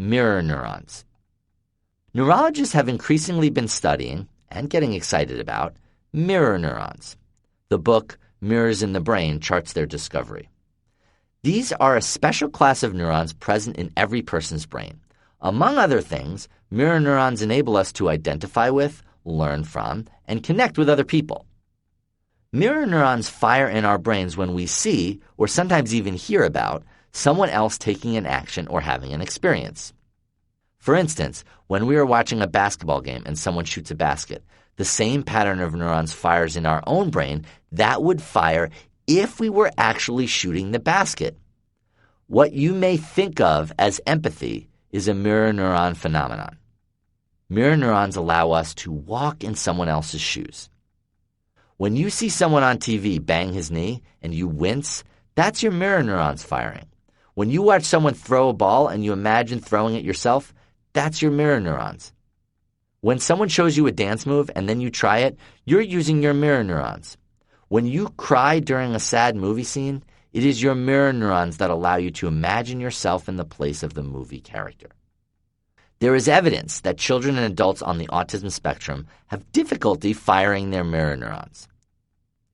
mirror neurons. Neurologists have increasingly been studying, and getting excited about, mirror neurons. The book Mirrors in the Brain charts their discovery. These are a special class of neurons present in every person's brain. Among other things, mirror neurons enable us to identify with, learn from, and connect with other people. Mirror neurons fire in our brains when we see, or sometimes even hear about, someone else taking an action or having an experience. For instance, when we are watching a basketball game and someone shoots a basket, the same pattern of neurons fires in our own brain that would fire if we were actually shooting the basket. What you may think of as empathy is a mirror neuron phenomenon. Mirror neurons allow us to walk in someone else's shoes. When you see someone on TV bang his knee and you wince, that's your mirror neurons firing. When you watch someone throw a ball and you imagine throwing it yourself, that's your mirror neurons. When someone shows you a dance move and then you try it, you're using your mirror neurons. When you cry during a sad movie scene, it is your mirror neurons that allow you to imagine yourself in the place of the movie character. There is evidence that children and adults on the autism spectrum have difficulty firing their mirror neurons.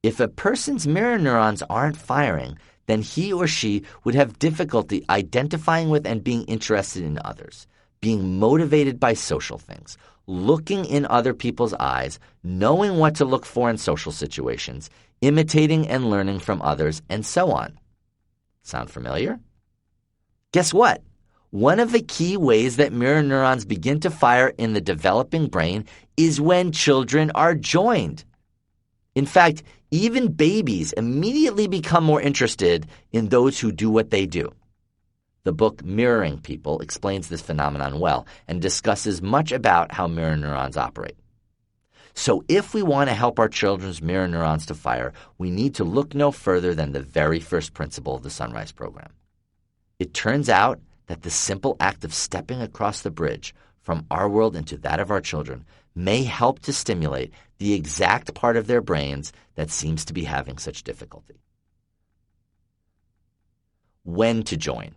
If a person's mirror neurons aren't firing, then he or she would have difficulty identifying with and being interested in others, being motivated by social things, looking in other people's eyes, knowing what to look for in social situations, imitating and learning from others, and so on. Sound familiar? Guess what? One of the key ways that mirror neurons begin to fire in the developing brain is when children are joined. In fact, even babies immediately become more interested in those who do what they do. The book Mirroring People explains this phenomenon well and discusses much about how mirror neurons operate. So if we want to help our children's mirror neurons to fire, we need to look no further than the very first principle of the Sunrise program. It turns out that the simple act of stepping across the bridge from our world into that of our children may help to stimulate the exact part of their brains that seems to be having such difficulty. When to join.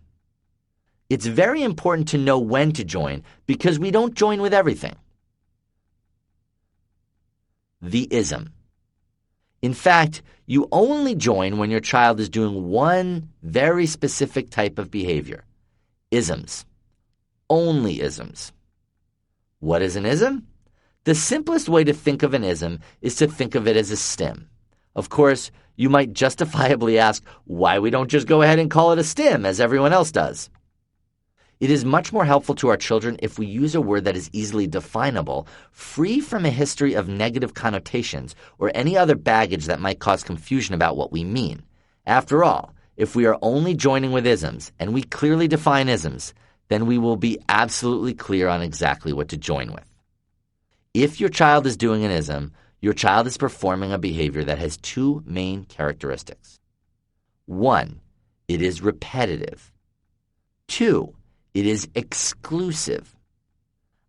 It's very important to know when to join because we don't join with everything. The ism. In fact, you only join when your child is doing one very specific type of behavior. Isms. Only isms. What is an ism? The simplest way to think of an ism is to think of it as a stim. Of course, you might justifiably ask why we don't just go ahead and call it a stim as everyone else does. It is much more helpful to our children if we use a word that is easily definable, free from a history of negative connotations or any other baggage that might cause confusion about what we mean. After all, if we are only joining with isms and we clearly define isms, then we will be absolutely clear on exactly what to join with. If your child is doing an ism, your child is performing a behavior that has two main characteristics. 1, it is repetitive. 2, it is exclusive.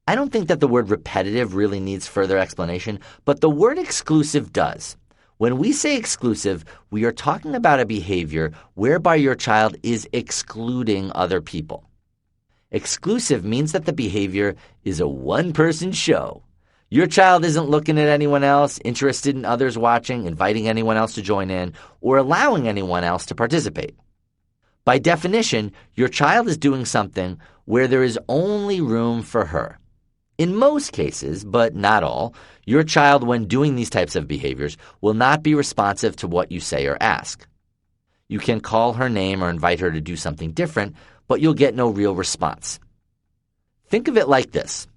I don't think that the word repetitive really needs further explanation, but the word exclusive does. When we say exclusive, we are talking about a behavior whereby your child is excluding other people. Exclusive means that the behavior is a one-person show. Your child isn't looking at anyone else, interested in others watching, inviting anyone else to join in, or allowing anyone else to participate. By definition, your child is doing something where there is only room for her. In most cases, but not all, your child, when doing these types of behaviors, will not be responsive to what you say or ask. You can call her name or invite her to do something different, but you'll get no real response. Think of it like this.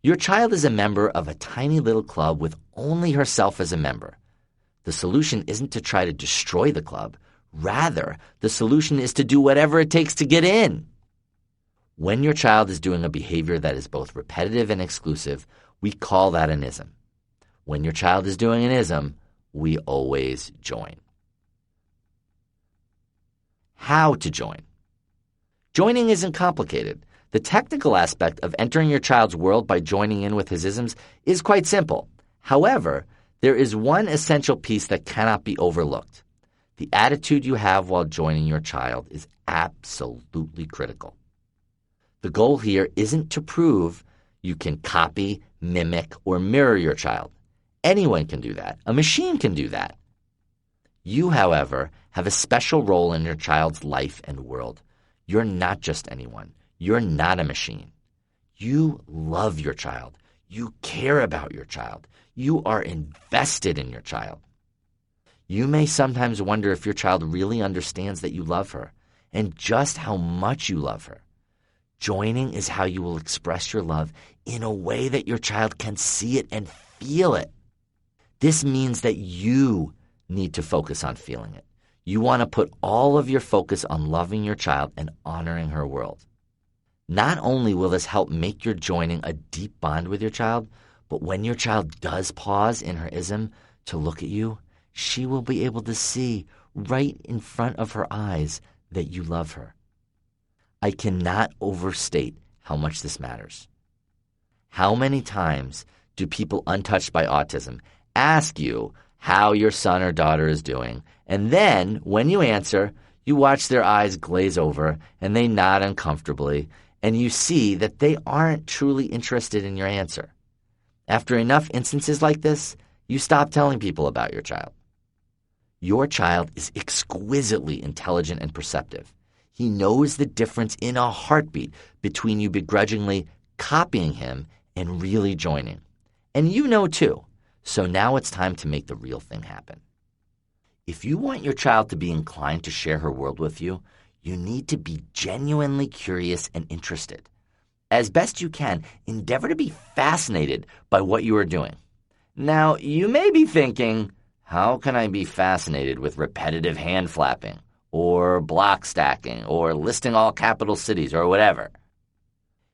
Your child is a member of a tiny little club with only herself as a member. The solution isn't to try to destroy the club. Rather, the solution is to do whatever it takes to get in. When your child is doing a behavior that is both repetitive and exclusive, we call that an ism. When your child is doing an ism, we always join. How to join? Joining isn't complicated. The technical aspect of entering your child's world by joining in with his isms is quite simple. However, there is one essential piece that cannot be overlooked. The attitude you have while joining your child is absolutely critical. The goal here isn't to prove you can copy, mimic, or mirror your child. Anyone can do that. A machine can do that. You, however, have a special role in your child's life and world. You're not just anyone. You're not a machine. You love your child. You care about your child. You are invested in your child. You may sometimes wonder if your child really understands that you love her and just how much you love her. Joining is how you will express your love in a way that your child can see it and feel it. This means that you need to focus on feeling it. You want to put all of your focus on loving your child and honoring her world. Not only will this help make your joining a deep bond with your child, but when your child does pause in her ism to look at you, she will be able to see right in front of her eyes that you love her. I cannot overstate how much this matters. How many times do people untouched by autism ask you how your son or daughter is doing, and then, when you answer, you watch their eyes glaze over and they nod uncomfortably, and you see that they aren't truly interested in your answer. After enough instances like this, you stop telling people about your child. Your child is exquisitely intelligent and perceptive. He knows the difference in a heartbeat between you begrudgingly copying him and really joining. And you know too. So now it's time to make the real thing happen. If you want your child to be inclined to share her world with you, you need to be genuinely curious and interested. As best you can, endeavor to be fascinated by what you are doing. Now, you may be thinking, how can I be fascinated with repetitive hand flapping, or block stacking, or listing all capital cities, or whatever?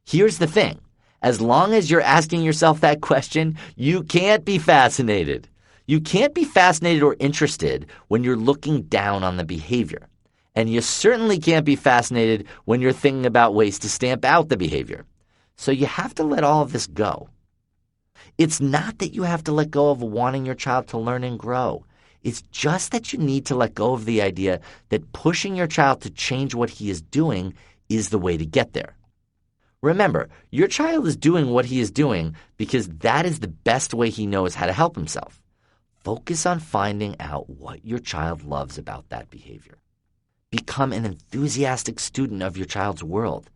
Here's the thing. As long as you're asking yourself that question, you can't be fascinated. You can't be fascinated or interested when you're looking down on the behavior. And you certainly can't be fascinated when you're thinking about ways to stamp out the behavior. So you have to let all of this go. It's not that you have to let go of wanting your child to learn and grow. It's just that you need to let go of the idea that pushing your child to change what he is doing is the way to get there. Remember, your child is doing what he is doing because that is the best way he knows how to help himself. Focus on finding out what your child loves about that behavior. Become an enthusiastic student of your child's world.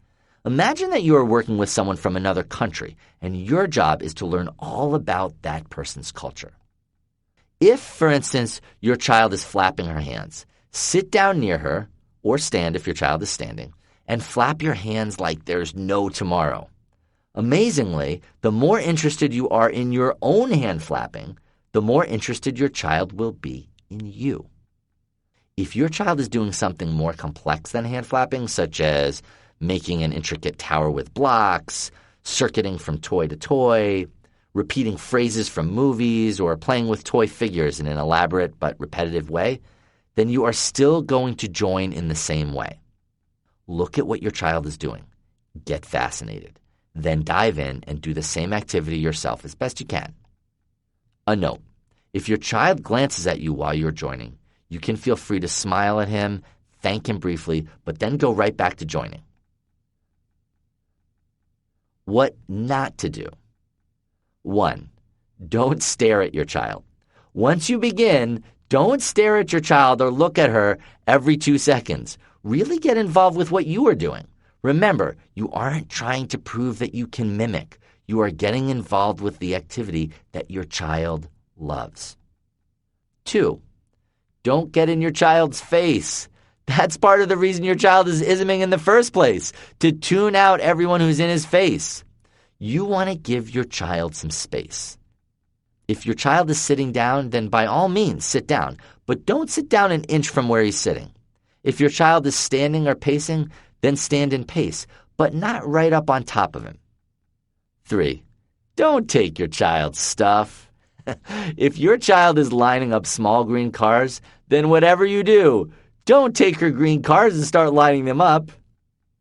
Imagine that you are working with someone from another country and your job is to learn all about that person's culture. If, for instance, your child is flapping her hands, sit down near her, or stand if your child is standing, and flap your hands like there's no tomorrow. Amazingly, the more interested you are in your own hand flapping, the more interested your child will be in you. If your child is doing something more complex than hand flapping, such as making an intricate tower with blocks, circuiting from toy to toy, repeating phrases from movies, or playing with toy figures in an elaborate but repetitive way, then you are still going to join in the same way. Look at what your child is doing. Get fascinated. Then dive in and do the same activity yourself as best you can. A note. If your child glances at you while you're joining, you can feel free to smile at him, thank him briefly, but then go right back to joining. What not to do. 1. Don't stare at your child. Once you begin, don't stare at your child or look at her every 2 seconds. Really get involved with what you are doing. Remember, you aren't trying to prove that you can mimic. You are getting involved with the activity that your child loves. 2. Don't get in your child's face. That's part of the reason your child is isming in the first place, to tune out everyone who's in his face. You want to give your child some space. If your child is sitting down, then by all means sit down, but don't sit down an inch from where he's sitting. If your child is standing or pacing, then stand and pace, but not right up on top of him. 3. Don't take your child's stuff. If your child is lining up small green cars, then whatever you do, don't take her green cars and start lining them up.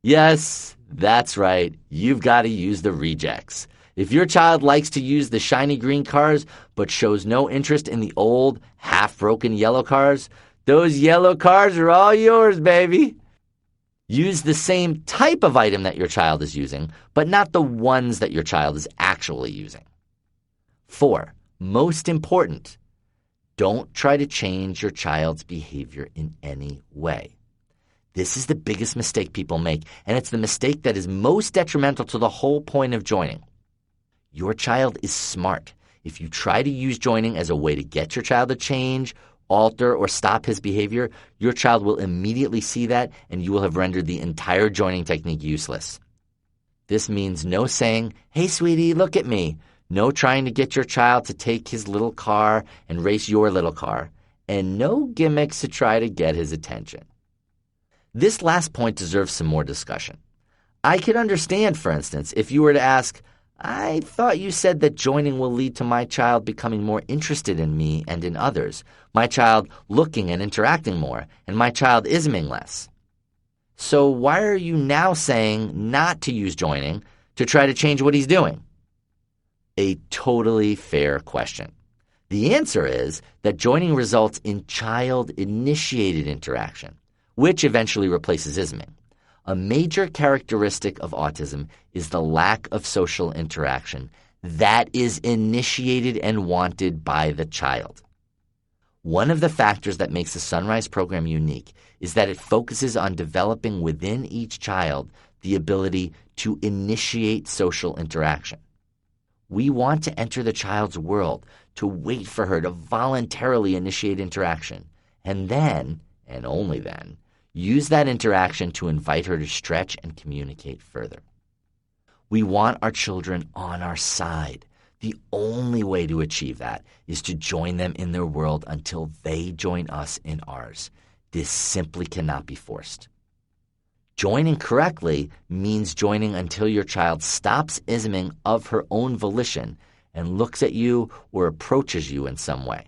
Yes, that's right. You've got to use the rejects. If your child likes to use the shiny green cars but shows no interest in the old, half-broken yellow cars, those yellow cars are all yours, baby. Use the same type of item that your child is using, but not the ones that your child is actually using. 4, most important, don't try to change your child's behavior in any way. This is the biggest mistake people make, and it's the mistake that is most detrimental to the whole point of joining. Your child is smart. If you try to use joining as a way to get your child to change, alter, or stop his behavior, your child will immediately see that, and you will have rendered the entire joining technique useless. This means no saying, "Hey, sweetie, look at me." No trying to get your child to take his little car and race your little car, and no gimmicks to try to get his attention. This last point deserves some more discussion. I could understand, for instance, if you were to ask, "I thought you said that joining will lead to my child becoming more interested in me and in others, my child looking and interacting more, and my child isming less. So why are you now saying not to use joining to try to change what he's doing?" A totally fair question. The answer is that joining results in child-initiated interaction, which eventually replaces isming. A major characteristic of autism is the lack of social interaction that is initiated and wanted by the child. One of the factors that makes the Sunrise program unique is that it focuses on developing within each child the ability to initiate social interaction. We want to enter the child's world, to wait for her to voluntarily initiate interaction, and then, and only then, use that interaction to invite her to stretch and communicate further. We want our children on our side. The only way to achieve that is to join them in their world until they join us in ours. This simply cannot be forced. Joining correctly means joining until your child stops isming of her own volition and looks at you or approaches you in some way.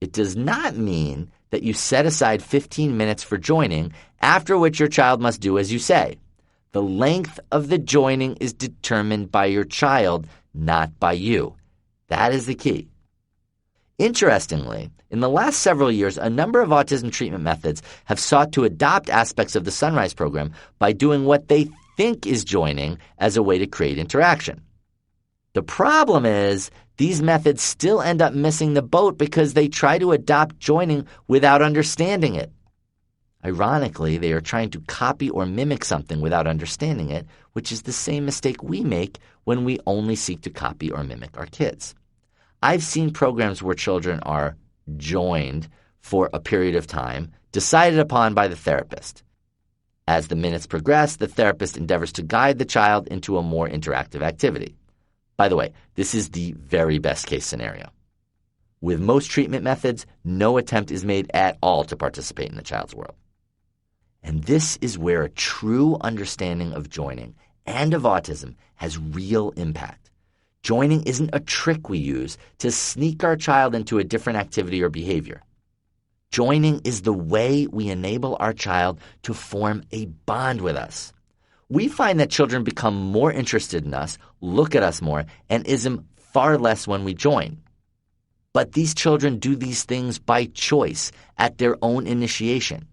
It does not mean that you set aside 15 minutes for joining, after which your child must do as you say. The length of the joining is determined by your child, not by you. That is the key. Interestingly, in the last several years, a number of autism treatment methods have sought to adopt aspects of the Sunrise program by doing what they think is joining as a way to create interaction. The problem is these methods still end up missing the boat because they try to adopt joining without understanding it. Ironically, they are trying to copy or mimic something without understanding it, which is the same mistake we make when we only seek to copy or mimic our kids. I've seen programs where children are joined for a period of time, decided upon by the therapist. As the minutes progress, the therapist endeavors to guide the child into a more interactive activity. By the way, this is the very best case scenario. With most treatment methods, no attempt is made at all to participate in the child's world. And this is where a true understanding of joining and of autism has real impact. Joining isn't a trick we use to sneak our child into a different activity or behavior. Joining is the way we enable our child to form a bond with us. We find that children become more interested in us, look at us more, and ism far less when we join. But these children do these things by choice, at their own initiation.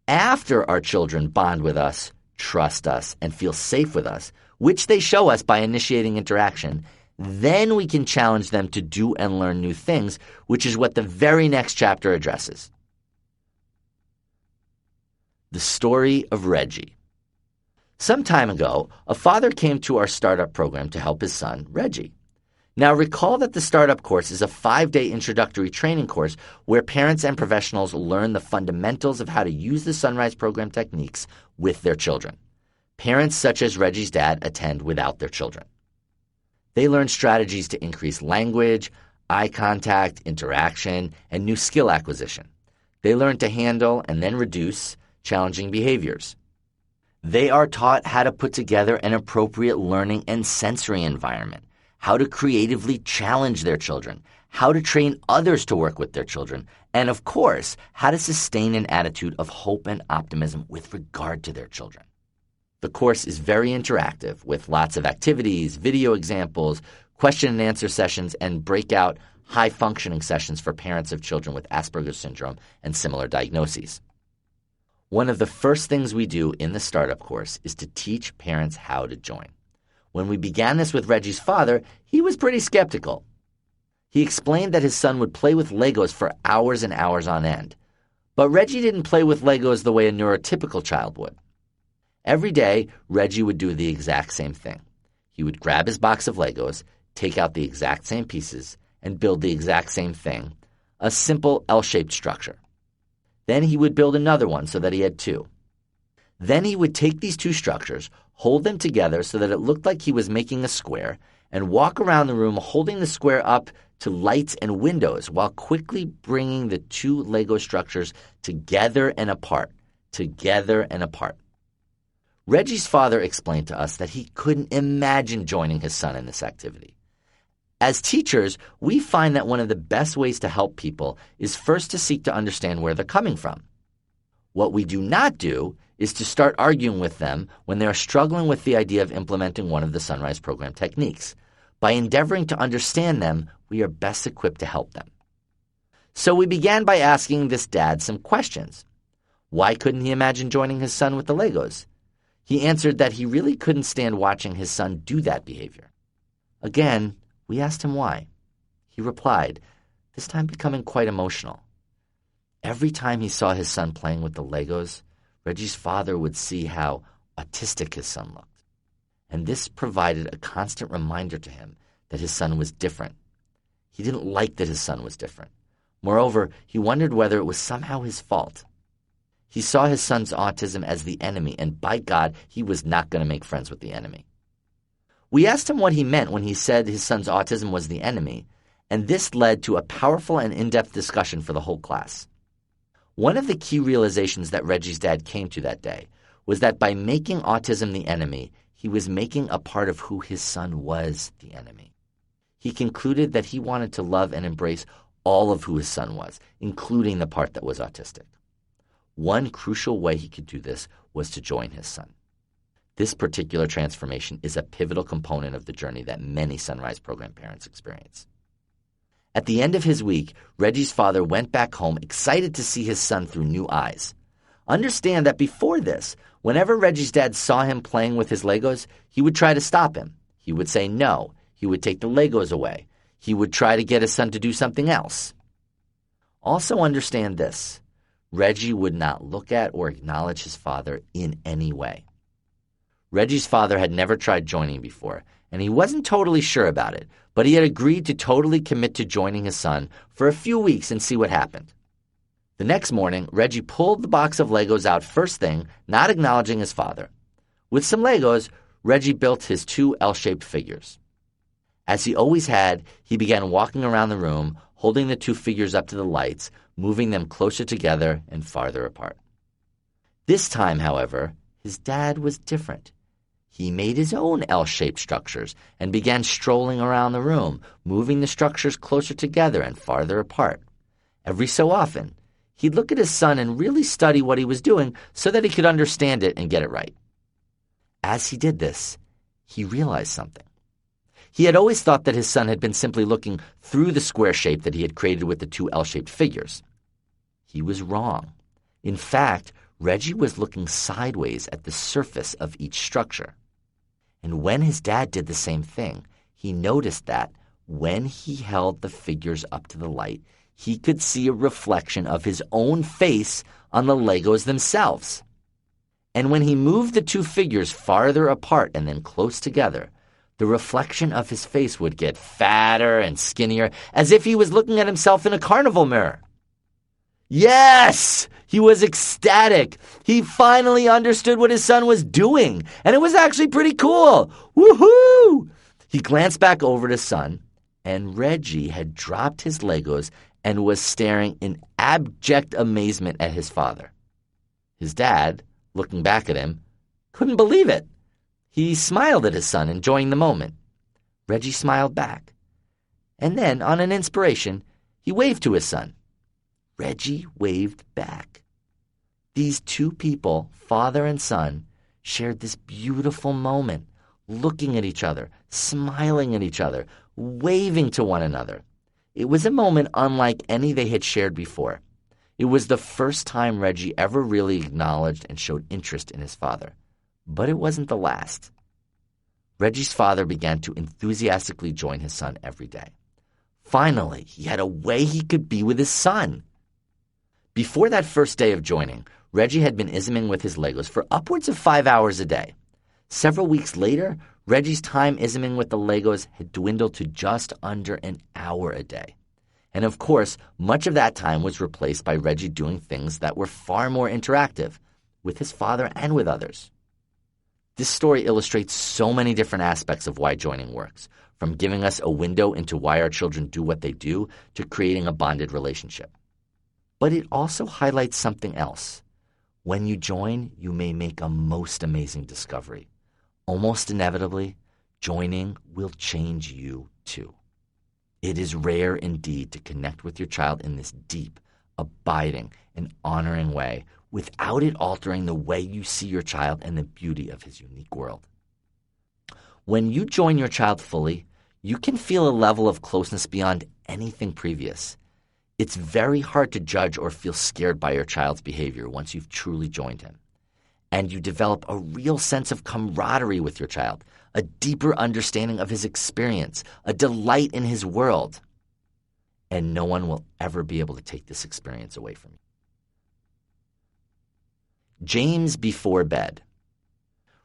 After our children bond with us, trust us, and feel safe with us, which they show us by initiating interaction, then we can challenge them to do and learn new things, which is what the very next chapter addresses. The story of Reggie. Some time ago, a father came to our startup program to help his son, Reggie. Now recall that the startup course is a 5-day introductory training course where parents and professionals learn the fundamentals of how to use the Sunrise program techniques with their children. Parents such as Reggie's dad attend without their children. They learn strategies to increase language, eye contact, interaction, and new skill acquisition. They learn to handle and then reduce challenging behaviors. They are taught how to put together an appropriate learning and sensory environment, how to creatively challenge their children, how to train others to work with their children, and of course, how to sustain an attitude of hope and optimism with regard to their children. The course is very interactive with lots of activities, video examples, question and answer sessions, and breakout high-functioning sessions for parents of children with Asperger's syndrome and similar diagnoses. One of the first things we do in the startup course is to teach parents how to join. When we began this with Reggie's father, he was pretty skeptical. He explained that his son would play with Legos for hours and hours on end. But Reggie didn't play with Legos the way a neurotypical child would. Every day, Reggie would do the exact same thing. He would grab his box of Legos, take out the exact same pieces, and build the exact same thing, a simple L-shaped structure. Then he would build another one so that he had two. Then he would take these two structures, hold them together so that it looked like he was making a square, and walk around the room holding the square up to lights and windows while quickly bringing the two Lego structures together and apart, together and apart. Reggie's father explained to us that he couldn't imagine joining his son in this activity. As teachers, we find that one of the best ways to help people is first to seek to understand where they're coming from. What we do not do is to start arguing with them when they are struggling with the idea of implementing one of the Sunrise Program techniques. By endeavoring to understand them, we are best equipped to help them. So we began by asking this dad some questions. Why couldn't he imagine joining his son with the Legos? He answered that he really couldn't stand watching his son do that behavior. Again, we asked him why. He replied, this time becoming quite emotional. Every time he saw his son playing with the Legos, Reggie's father would see how autistic his son looked. And this provided a constant reminder to him that his son was different. He didn't like that his son was different. Moreover, he wondered whether it was somehow his fault. He saw his son's autism as the enemy, and by God, he was not going to make friends with the enemy. We asked him what he meant when he said his son's autism was the enemy, and this led to a powerful and in-depth discussion for the whole class. One of the key realizations that Reggie's dad came to that day was that by making autism the enemy, he was making a part of who his son was the enemy. He concluded that he wanted to love and embrace all of who his son was, including the part that was autistic. One crucial way he could do this was to join his son. This particular transformation is a pivotal component of the journey that many Sunrise Program parents experience. At the end of his week, Reggie's father went back home excited to see his son through new eyes. Understand that before this, whenever Reggie's dad saw him playing with his Legos, he would try to stop him. He would say no. He would take the Legos away. He would try to get his son to do something else. Also understand this. Reggie would not look at or acknowledge his father in any way. Reggie's father had never tried joining before, and he wasn't totally sure about it, but he had agreed to totally commit to joining his son for a few weeks and see what happened. The next morning, Reggie pulled the box of Legos out first thing, not acknowledging his father. With some Legos, Reggie built his two L-shaped figures. As he always had, he began walking around the room, holding the two figures up to the lights, moving them closer together and farther apart. This time, however, his dad was different. He made his own L-shaped structures and began strolling around the room, moving the structures closer together and farther apart. Every so often, he'd look at his son and really study what he was doing so that he could understand it and get it right. As he did this, he realized something. He had always thought that his son had been simply looking through the square shape that he had created with the two L-shaped figures. He was wrong. In fact, Reggie was looking sideways at the surface of each structure. And when his dad did the same thing, he noticed that when he held the figures up to the light, he could see a reflection of his own face on the Legos themselves. And when he moved the two figures farther apart and then close together, the reflection of his face would get fatter and skinnier, as if he was looking at himself in a carnival mirror. Yes! He was ecstatic. He finally understood what his son was doing, and it was actually pretty cool. Woohoo! He glanced back over at his son, and Reggie had dropped his Legos and was staring in abject amazement at his father. His dad, looking back at him, couldn't believe it. He smiled at his son, enjoying the moment. Reggie smiled back. And then, on an inspiration, he waved to his son. Reggie waved back. These two people, father and son, shared this beautiful moment, looking at each other, smiling at each other, waving to one another. It was a moment unlike any they had shared before. It was the first time Reggie ever really acknowledged and showed interest in his father. But it wasn't the last. Reggie's father began to enthusiastically join his son every day. Finally, he had a way he could be with his son. Before that first day of joining, Reggie had been isming with his Legos for upwards of 5 hours a day. Several weeks later, Reggie's time isming with the Legos had dwindled to just under an hour a day. And of course, much of that time was replaced by Reggie doing things that were far more interactive, with his father and with others. This story illustrates so many different aspects of why joining works, from giving us a window into why our children do what they do to creating a bonded relationship. But it also highlights something else. When you join, you may make a most amazing discovery. Almost inevitably, joining will change you too. It is rare indeed to connect with your child in this deep, abiding, and honoring way without it altering the way you see your child and the beauty of his unique world. When you join your child fully, you can feel a level of closeness beyond anything previous. It's very hard to judge or feel scared by your child's behavior once you've truly joined him. And you develop a real sense of camaraderie with your child, a deeper understanding of his experience, a delight in his world. And no one will ever be able to take this experience away from you. James before bed.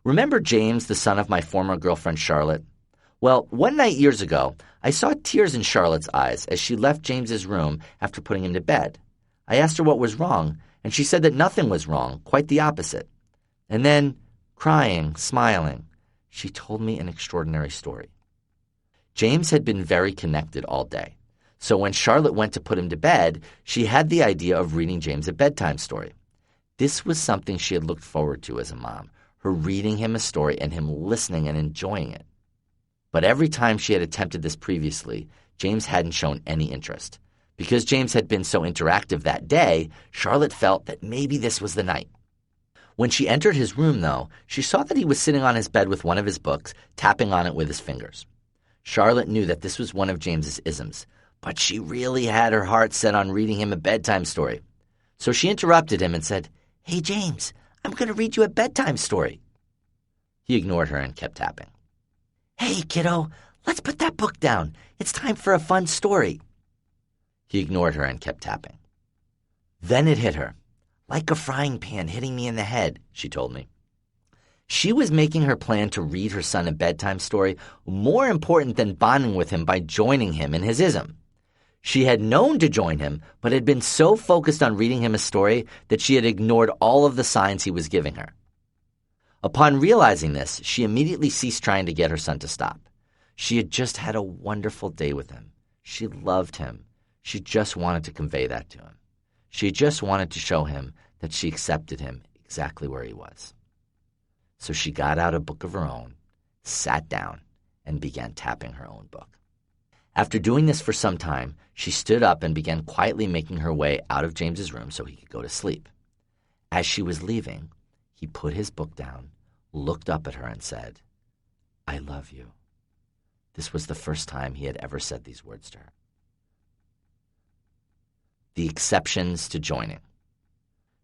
Remember James, the son of my former girlfriend Charlotte? Well, one night years ago, I saw tears in Charlotte's eyes as she left James's room after putting him to bed. I asked her what was wrong, and she said that nothing was wrong, quite the opposite. And then, crying, smiling, she told me an extraordinary story. James had been very connected all day, so when Charlotte went to put him to bed, she had the idea of reading James a bedtime story. This was something she had looked forward to as a mom, her reading him a story and him listening and enjoying it. But every time she had attempted this previously, James hadn't shown any interest. Because James had been so interactive that day, Charlotte felt that maybe this was the night. When she entered his room, though, she saw that he was sitting on his bed with one of his books, tapping on it with his fingers. Charlotte knew that this was one of James's isms, but she really had her heart set on reading him a bedtime story. So she interrupted him and said, "Hey, James, I'm going to read you a bedtime story." He ignored her and kept tapping. "Hey, kiddo, let's put that book down. It's time for a fun story." He ignored her and kept tapping. Then it hit her. "Like a frying pan hitting me in the head," she told me. She was making her plan to read her son a bedtime story more important than bonding with him by joining him in his ism. She had known to join him, but had been so focused on reading him a story that she had ignored all of the signs he was giving her. Upon realizing this, she immediately ceased trying to get her son to stop. She had just had a wonderful day with him. She loved him. She just wanted to convey that to him. She just wanted to show him that she accepted him exactly where he was. So she got out a book of her own, sat down, and began tapping her own book. After doing this for some time, she stood up and began quietly making her way out of James's room so he could go to sleep. As she was leaving, he put his book down, looked up at her, and said, "I love you." This was the first time he had ever said these words to her. The exceptions to joining.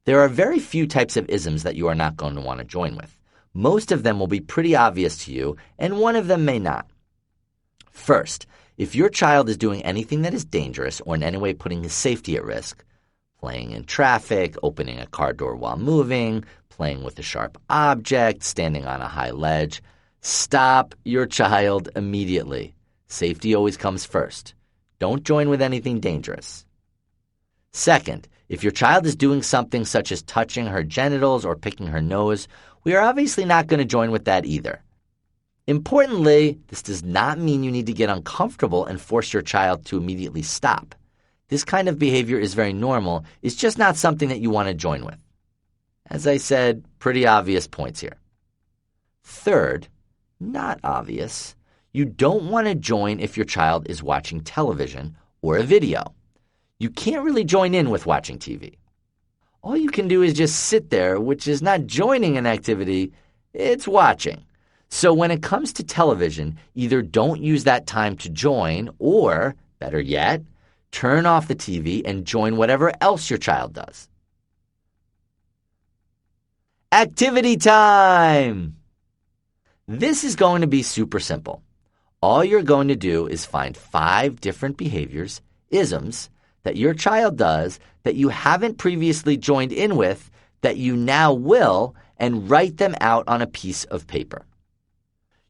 There are very few types of isms that you are not going to want to join with. Most of them will be pretty obvious to you, and one of them may not. First, if your child is doing anything that is dangerous or in any way putting his safety at risk, playing in traffic, opening a car door while moving, playing with a sharp object, standing on a high ledge, stop your child immediately. Safety always comes first. Don't join with anything dangerous. Second, if your child is doing something such as touching her genitals or picking her nose, we are obviously not going to join with that either. Importantly, this does not mean you need to get uncomfortable and force your child to immediately stop. This kind of behavior is very normal. It's just not something that you want to join with. As I said, pretty obvious points here. Third, not obvious, you don't want to join if your child is watching television or a video. You can't really join in with watching TV. All you can do is just sit there, which is not joining an activity, it's watching. So when it comes to television, either don't use that time to join or, better yet, Turn off the TV and join whatever else your child does. Activity time! This is going to be super simple. All you're going to do is find 5 different behaviors, isms, that your child does that you haven't previously joined in with that you now will, and write them out on a piece of paper.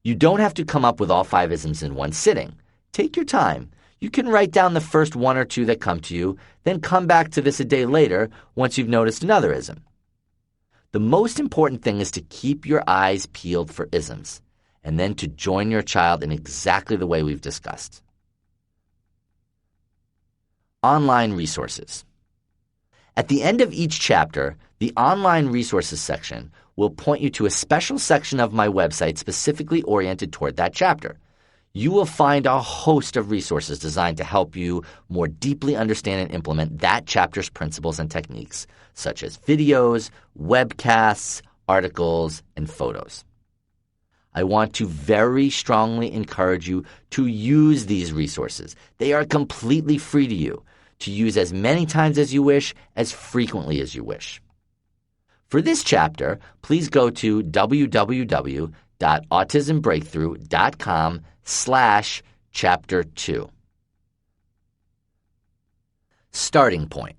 You don't have to come up with all 5 isms in one sitting. Take your time. You can write down the first 1 or 2 that come to you, then come back to this a day later once you've noticed another ism. The most important thing is to keep your eyes peeled for isms, and then to join your child in exactly the way we've discussed. Online resources. At the end of each chapter, the online resources section will point you to a special section of my website specifically oriented toward that chapter. You will find a host of resources designed to help you more deeply understand and implement that chapter's principles and techniques, such as videos, webcasts, articles, and photos. I want to very strongly encourage you to use these resources. They are completely free to you, to use as many times as you wish, as frequently as you wish. For this chapter, please go to www.autismbreakthrough.com/chapter 2. Starting point.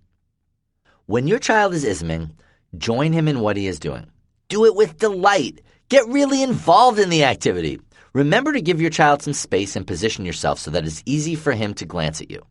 When your child is isming, join him in what he is doing. Do it with delight. Get really involved in the activity. Remember to give your child some space and position yourself so that it's easy for him to glance at you.